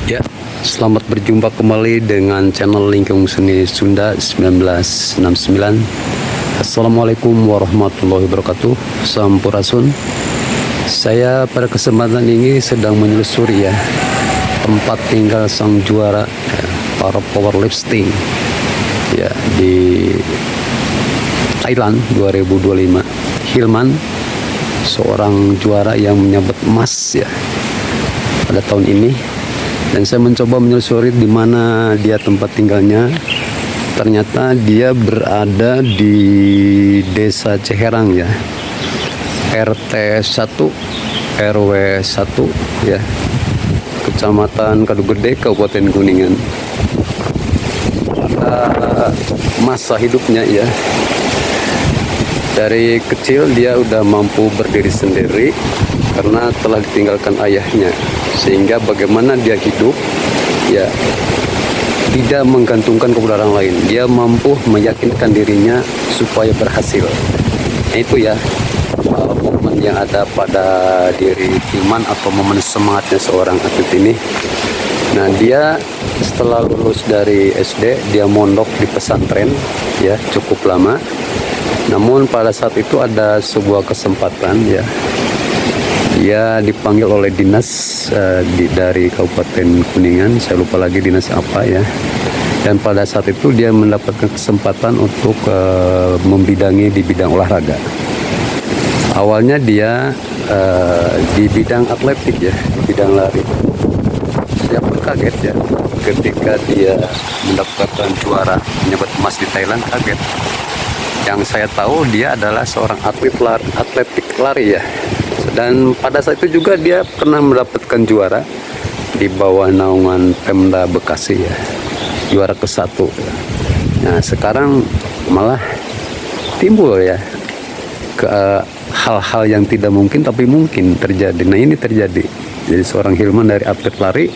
Ya, selamat berjumpa kembali dengan channel Lingkung Seni Sunda 1969. Assalamualaikum warahmatullahi wabarakatuh. Sampurasun. Saya pada kesempatan ini sedang menelusuri tempat tinggal sang juara para powerlifting di Thailand 2025. Hilman, seorang juara yang menyabet emas pada tahun ini. Dan saya mencoba menelusuri di mana dia tempat tinggalnya. Ternyata dia berada di Desa Ceherang RT 1 RW 1 Kecamatan Kadugede, Kabupaten Kuningan. Pada masa hidupnya dari kecil dia udah mampu berdiri sendiri karena telah ditinggalkan ayahnya, sehingga bagaimana dia hidup tidak menggantungkan kepada orang lain. Dia mampu meyakinkan dirinya supaya berhasil. Itu momen yang ada pada diri Hilman atau momen semangatnya seorang atlet ini. Nah, dia setelah lulus dari SD dia mondok di pesantren cukup lama. Namun pada saat itu ada sebuah kesempatan dia dipanggil oleh dinas dari Kabupaten Kuningan, saya lupa lagi dinas apa dan pada saat itu dia mendapatkan kesempatan untuk membidangi di bidang olahraga. Awalnya dia di bidang atletik di bidang lari. Saya pun kaget ketika dia mendapatkan juara menyabet emas di Thailand, kaget. Yang saya tahu dia adalah seorang atletik lari dan pada saat itu juga dia pernah mendapatkan juara di bawah naungan Pemda Bekasi juara ke-1. Nah, sekarang malah timbul ke hal-hal yang tidak mungkin tapi mungkin terjadi. Nah, ini terjadi. Jadi seorang Hilman dari atlet lari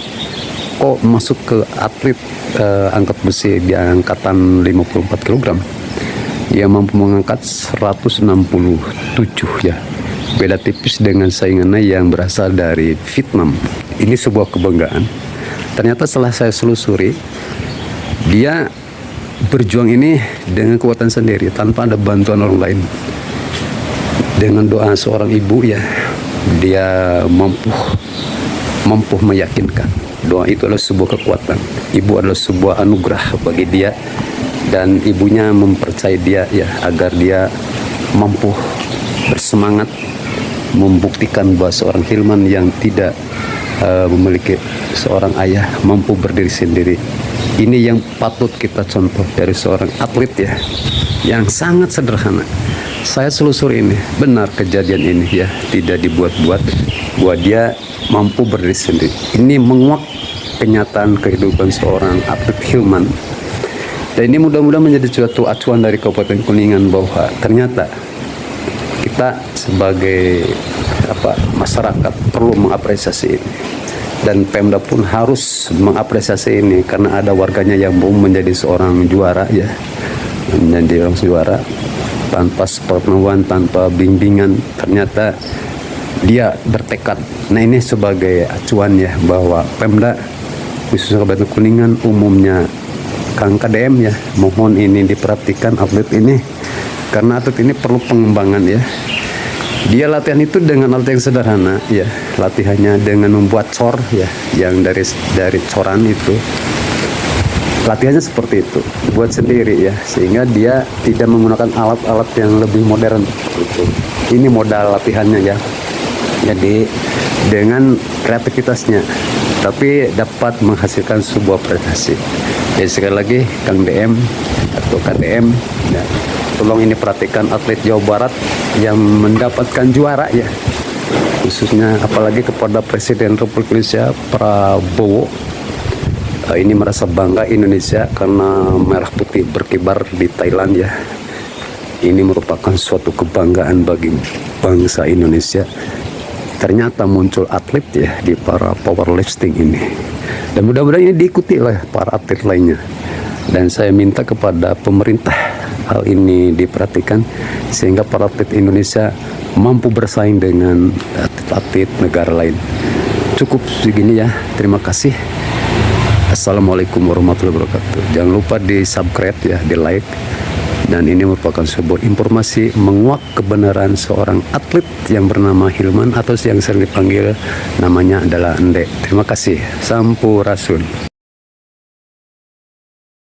kok masuk ke atlet angkat besi di angkatan 54 kg. Dia mampu mengangkat 167 beda tipis dengan saingannya yang berasal dari Vietnam. Ini sebuah kebanggaan. Ternyata setelah saya selusuri, dia berjuang ini dengan kekuatan sendiri tanpa ada bantuan orang lain. Dengan doa seorang ibu dia mampu meyakinkan. Doa itu adalah sebuah kekuatan. Ibu adalah sebuah anugerah bagi dia, dan ibunya mempercayai dia agar dia mampu bersemangat membuktikan bahwa seorang Hilman yang tidak memiliki seorang ayah mampu berdiri sendiri. Ini yang patut kita contoh dari seorang atlet yang sangat sederhana. Saya selusuri ini, benar kejadian ini tidak dibuat-buat, bahwa dia mampu berdiri sendiri. Ini menguak kenyataan kehidupan seorang atlet Hilman. Dan ini mudah-mudahan menjadi suatu acuan dari Kabupaten Kuningan bahwa ternyata kita sebagai masyarakat perlu mengapresiasi ini, dan Pemda pun harus mengapresiasi ini karena ada warganya yang mau menjadi seorang juara menjadi orang juara tanpa sepengetahuan, tanpa bimbingan. Ternyata dia bertekad. Nah, ini sebagai acuan bahwa Pemda khususnya Kabupaten Kuningan, umumnya Kang KDM mohon ini diperhatikan atlet ini, karena atlet ini perlu pengembangan Dia latihan itu dengan alat yang sederhana latihannya dengan membuat cor yang dari coran itu. Latihannya seperti itu, buat sendiri sehingga dia tidak menggunakan alat-alat yang lebih modern itu. Ini modal latihannya Jadi dengan kreativitasnya tapi dapat menghasilkan sebuah prestasi. Jadi sekali lagi Kang DM atau KDM tolong ini perhatikan atlet Jawa Barat yang mendapatkan juara khususnya apalagi kepada Presiden Republik Indonesia Prabowo. Ini merasa bangga Indonesia karena merah putih berkibar di Thailand Ini merupakan suatu kebanggaan bagi bangsa Indonesia. Ternyata muncul atlet di para powerlifting ini, dan mudah-mudahan ini diikuti oleh para atlet lainnya. Dan saya minta kepada pemerintah hal ini diperhatikan sehingga para atlet Indonesia mampu bersaing dengan atlet-atlet negara lain. Cukup segini terima kasih. Assalamualaikum warahmatullahi wabarakatuh. Jangan lupa di subscribe ya, di like. Dan ini merupakan sebuah informasi menguak kebenaran seorang atlet yang bernama Hilman atau yang sering dipanggil namanya adalah Ende. Terima kasih. Sampurasun.